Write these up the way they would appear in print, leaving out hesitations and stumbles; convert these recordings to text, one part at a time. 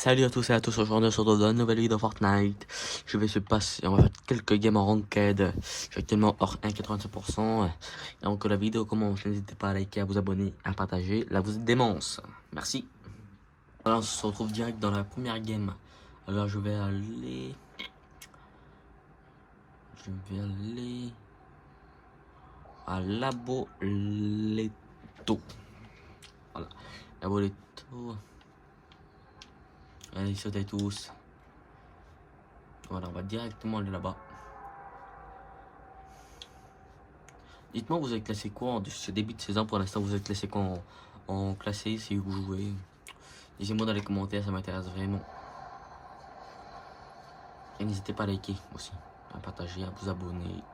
Salut à tous et à tous, aujourd'hui on se retrouve dans une nouvelle vidéo Fortnite. Je vais se passer, on va faire quelques games en ranked. Je suis actuellement hors 1,85%. Et donc la vidéo commence, n'hésitez pas à liker, à vous abonner, à partager. Là vous êtes démence. Merci. Alors on se retrouve direct dans la première game. Alors je vais aller à Laboleto. Voilà, Laboleto. Allez, sautez tous. Voilà, on va directement aller là-bas. Dites-moi, vous avez classé quoi en ce début de saison? Pour l'instant, vous avez classé quoi en classé si vous jouez? Dites-moi dans les commentaires, ça m'intéresse vraiment. Et n'hésitez pas à liker aussi, à partager, à vous abonner,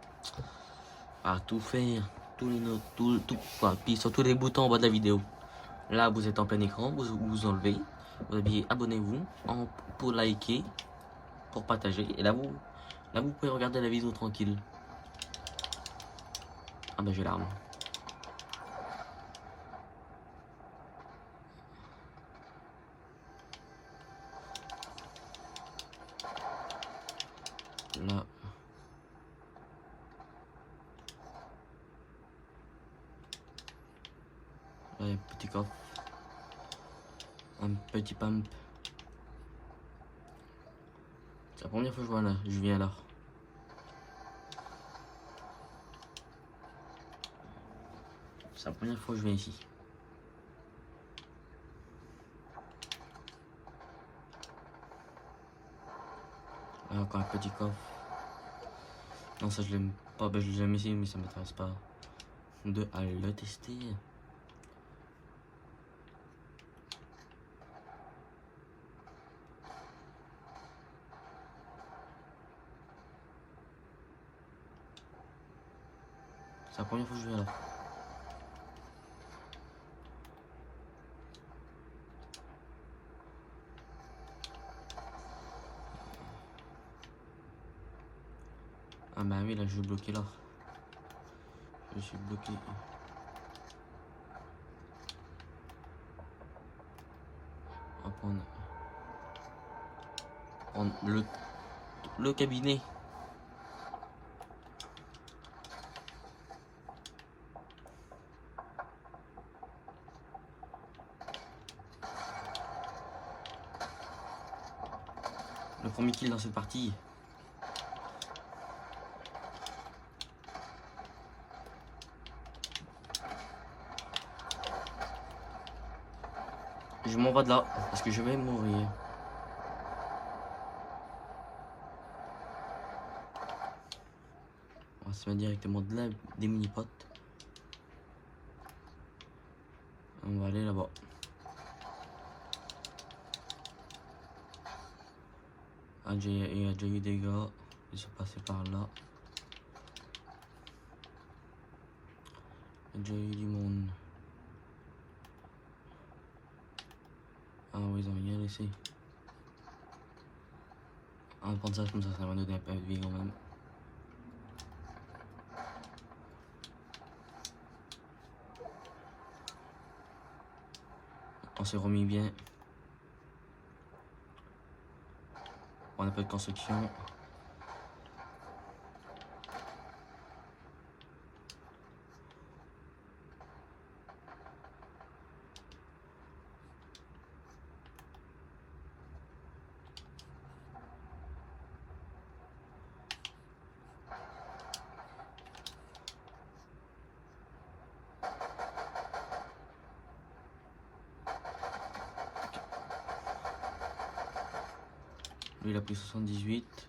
à tout faire, tous les notes, tout, puis sur tous les boutons en bas de la vidéo. Là, vous êtes en plein écran, vous enlevez, vous appuyez abonnez-vous pour liker, pour partager. Et là, vous pouvez regarder la vidéo tranquille. Ah ben, j'ai l'arme. Là. Là, il y a un petit coffre. Un petit pump. C'est la première fois que je viens là. C'est la première fois que je viens ici. Là, encore un petit coffre. Non, ça je l'aime pas. Ben, je l'ai jamais essayé, mais ça m'intéresse pas à le tester. C'est la première fois que je viens là. Ah bah oui, là je suis bloqué là. Je suis bloqué. On va prendre le cabinet. Le premier kill dans cette partie. Je m'en vais de là, parce que je vais mourir. On va se mettre directement de là, des mini-potes. On va aller là-bas. Ah, il y a déjà eu des gars. Ils sont passés par là. Il y a déjà eu du monde. Ah oui, ils ont rien laissé. On va prendre ça comme ça va nous donner un peu de vie quand même. On s'est remis bien. On a pas de construction. Lui il a pris 78.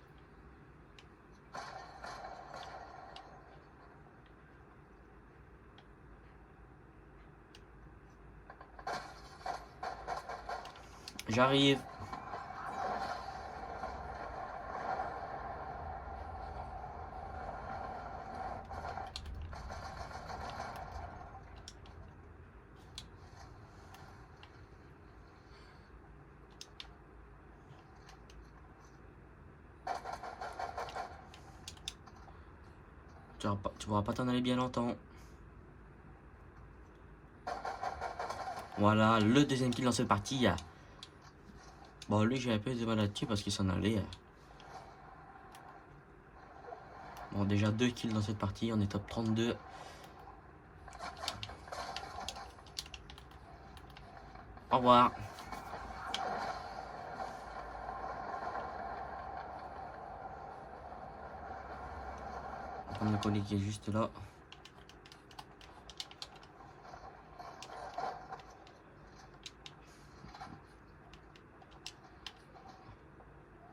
J'arrive. Tu pourras pas t'en aller bien longtemps. Voilà, le deuxième kill dans cette partie. Bon, lui, j'ai un peu de mal là-dessus parce qu'il s'en allait. Bon, déjà 2 kills dans cette partie. On est top 32. Au revoir. On va prendre le colis qui est juste là.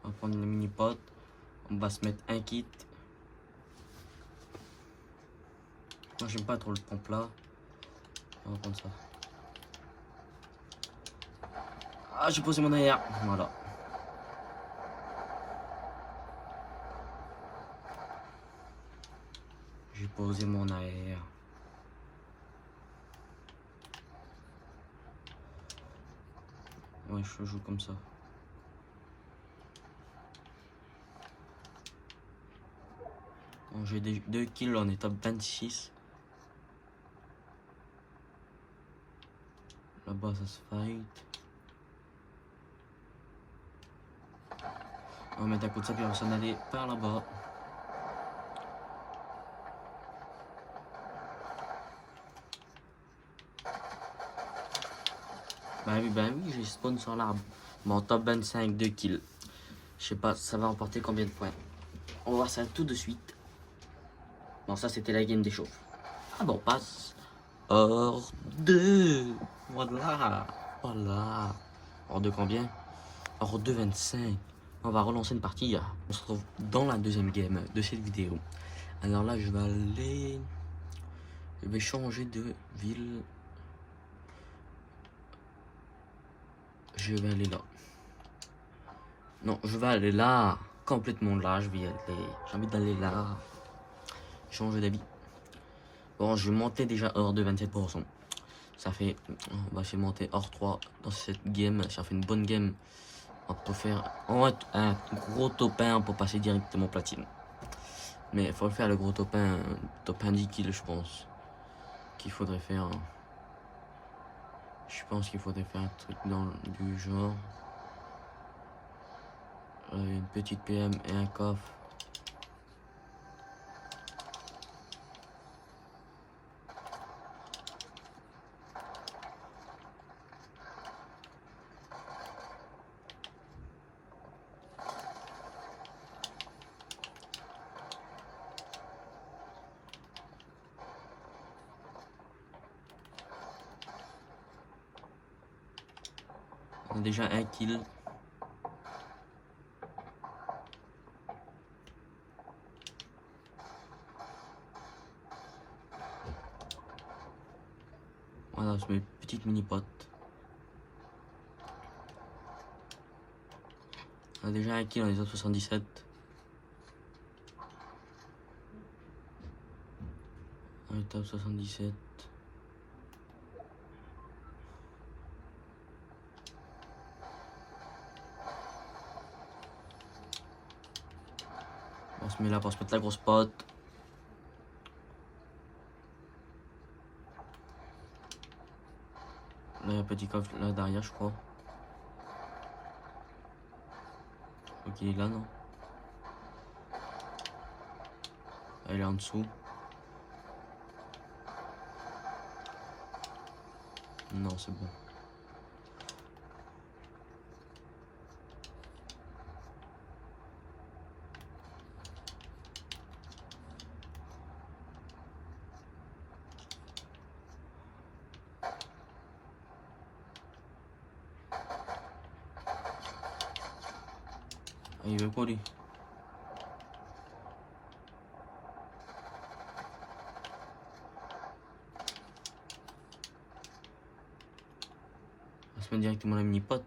On va prendre le mini pot. On va se mettre un kit. Moi, j'aime pas trop le pompe là. On va prendre ça. Ah, j'ai posé mon arrière. Voilà. J'ai posé mon arrière. Ouais, je joue comme ça. Bon, j'ai 2 kills, on est top 26. Là-bas, ça se fight. On va mettre un coup de ça, puis on va s'en aller par là-bas. Bah oui, j'ai spawn sur l'arbre. Bon, top 25, 2 kills. Je sais pas, ça va emporter combien de points. On va voir ça tout de suite. Bon, ça, c'était la game des chauves. Ah bon, on passe. Hors 2. Voilà. Voilà. Hors de combien? Hors de 25. On va relancer une partie. On se retrouve dans la deuxième game de cette vidéo. Alors là, je vais aller... Je vais changer de ville. Je vais aller là. Non, je vais aller là. Complètement là, je vais y aller. J'ai envie d'aller là. Changer d'avis. Bon, je vais monter déjà hors de 27%. Ça fait... On va essayer de monter hors 3 dans cette game. Ça fait une bonne game. On peut faire un gros top 1 pour passer directement platine. Mais il faut le faire le gros top 1 10 kills, je pense. Qu'il faudrait faire. Je pense qu'il faudrait faire un truc dans du genre. Une petite PM et un coffre. On a déjà un kill. Voilà, je mets une petite mini pote. On a déjà un kill dans les autres 77. On est top 77. On se met là pour se mettre la grosse pote. Là, il y a un petit coffre là derrière, je crois. Ok, il est là, non? Ah, il est en dessous. Non, c'est bon. Ah, il veut quoi, lui? On va se mettre directement la mini pote.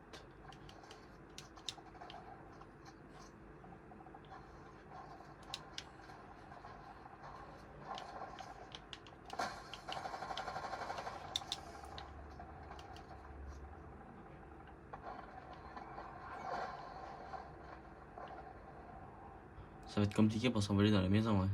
Ça va être compliqué pour s'envoler dans la maison, ouais.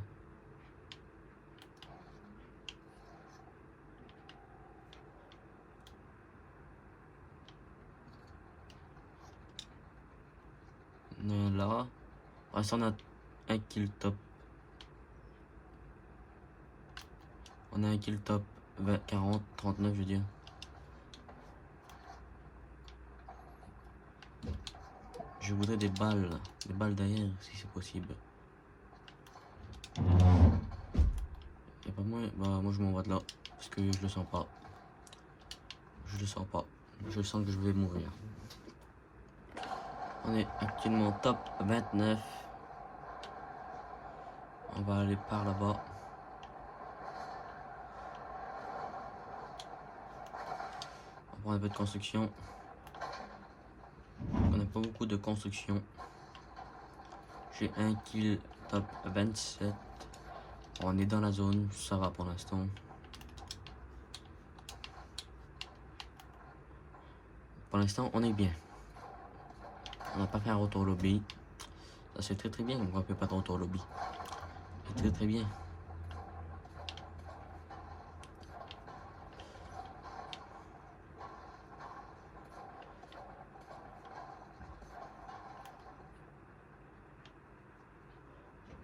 là. Pour l'instant, on a un kill top. On a un kill top 20, 40, 39, je veux dire. Je voudrais des balles derrière, si c'est possible. Y a pas moyen. Bah, moi je m'envoie de là, parce que je le sens pas. Je le sens pas. Je sens que je vais mourir. On est actuellement top 29. On va aller par là-bas. On va prendre un peu de construction. On n'a pas beaucoup de construction. J'ai un kill top 27. On est dans la zone, ça va pour l'instant. Pour l'instant, on est bien. On n'a pas fait un retour lobby. Ça c'est très bien, on ne fait pas de retour lobby. C'est très bien.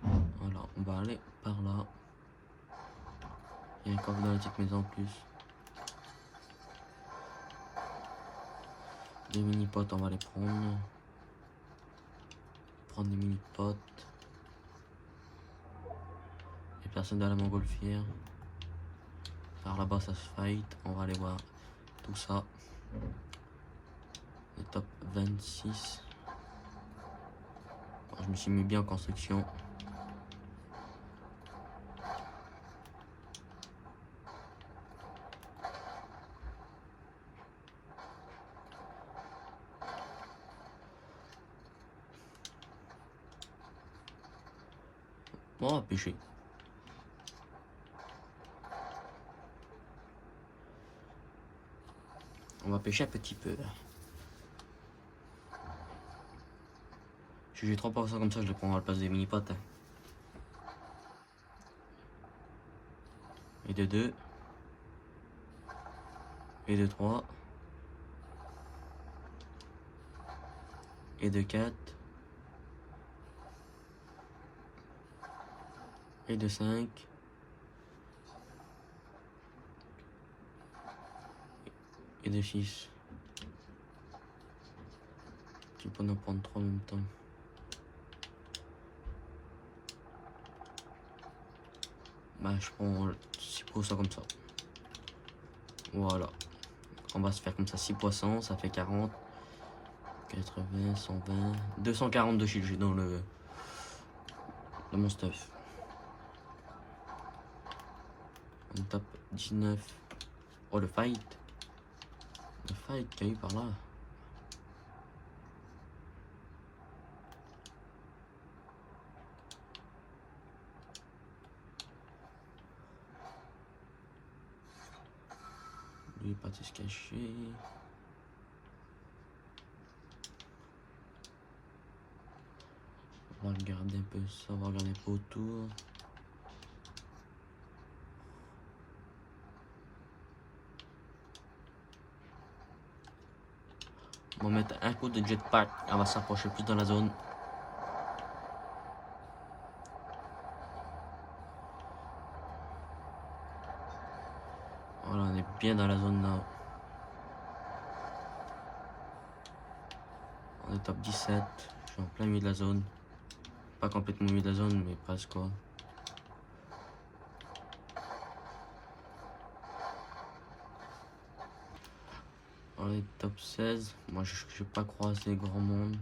Voilà, on va aller par là. Il y a un coffre dans la petite maison en plus. Des mini-potes, on va les prendre. Prendre des mini-potes. Et personne dans la montgolfière. Par là-bas, ça se fight. On va aller voir tout ça. Le top 26. Je me suis mis bien en construction. Bon, on va pêcher. On va pêcher un petit peu. Si j'ai 3% comme ça, je les prends à la place des mini-potes. Et de 2. Et de 3. Et de 4. Et de 5. Et de 6. Tu peux en prendre 3 en même temps. Bah, je prends 6% comme ça. Voilà. On va se faire comme ça 6 poissons, ça fait 40. 80, 120, 242 shields j'ai dans mon stuff. On tape 19. Oh, le fight. Le fight qu'il y a eu par là. Lui, il est parti se cacher. On va regarder un peu ça, on va regarder un peu autour. On va mettre un coup de jetpack, on va s'approcher plus dans la zone. Voilà, on est bien dans la zone là. On est top 17, je suis en plein milieu de la zone. Pas complètement au milieu de la zone, mais presque quoi. On est top 16, moi je n'ai pas croisé grand monde.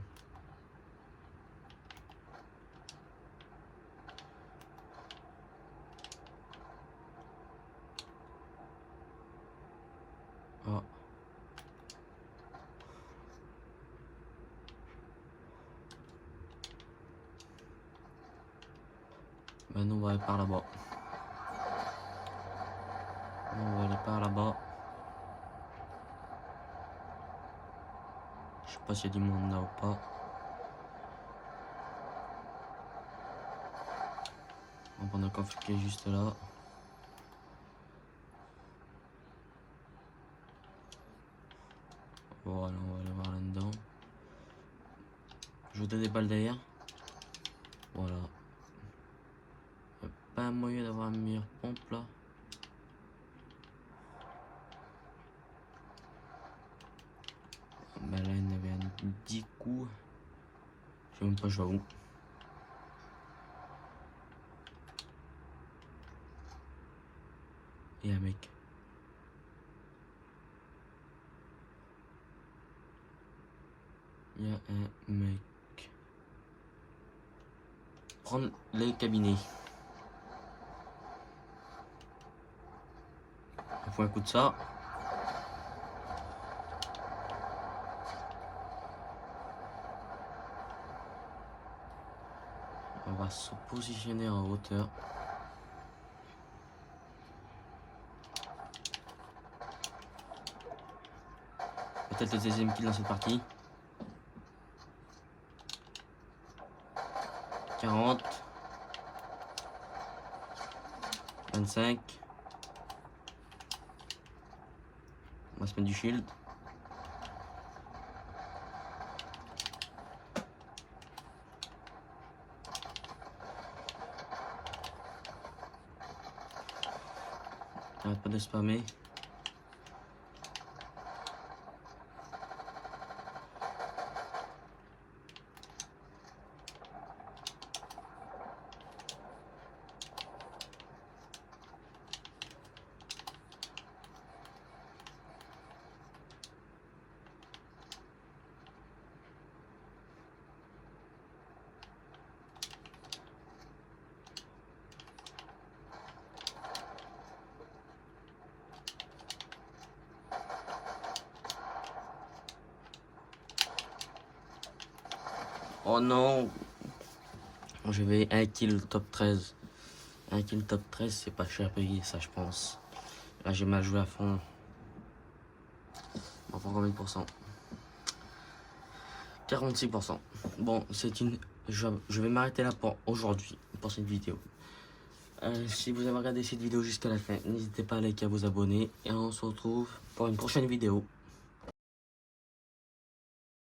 Ah. Ben nous on va aller par là-bas. On va aller par là-bas. Je sais pas s'il y a du monde là ou pas. On va prendre un coffre qui est juste là. Voilà, on va aller voir là-dedans. Je vous donne des balles derrière. Voilà. Y a pas un moyen d'avoir une meilleure pompe là. Bah là, il y en avait un 10 coups. Je sais même pas, je vois où. Et un mec. Il y a un mec. Prendre les cabinets. On fait un coup de ça. On va se positionner en hauteur. Peut-être le deuxième kill dans cette partie. 40. 25. On va se mettre du shield. Arrête pas de spammer. Oh non! Je vais 1 kill top 13. 1 kill top 13, c'est pas cher payé, ça, je pense. Là, j'ai mal joué à fond. On prend combien de pourcents? 46%. Bon, c'est une... Je vais m'arrêter là pour aujourd'hui, pour cette vidéo. Si vous avez regardé cette vidéo jusqu'à la fin, n'hésitez pas à liker, à vous abonner. Et on se retrouve pour une prochaine vidéo.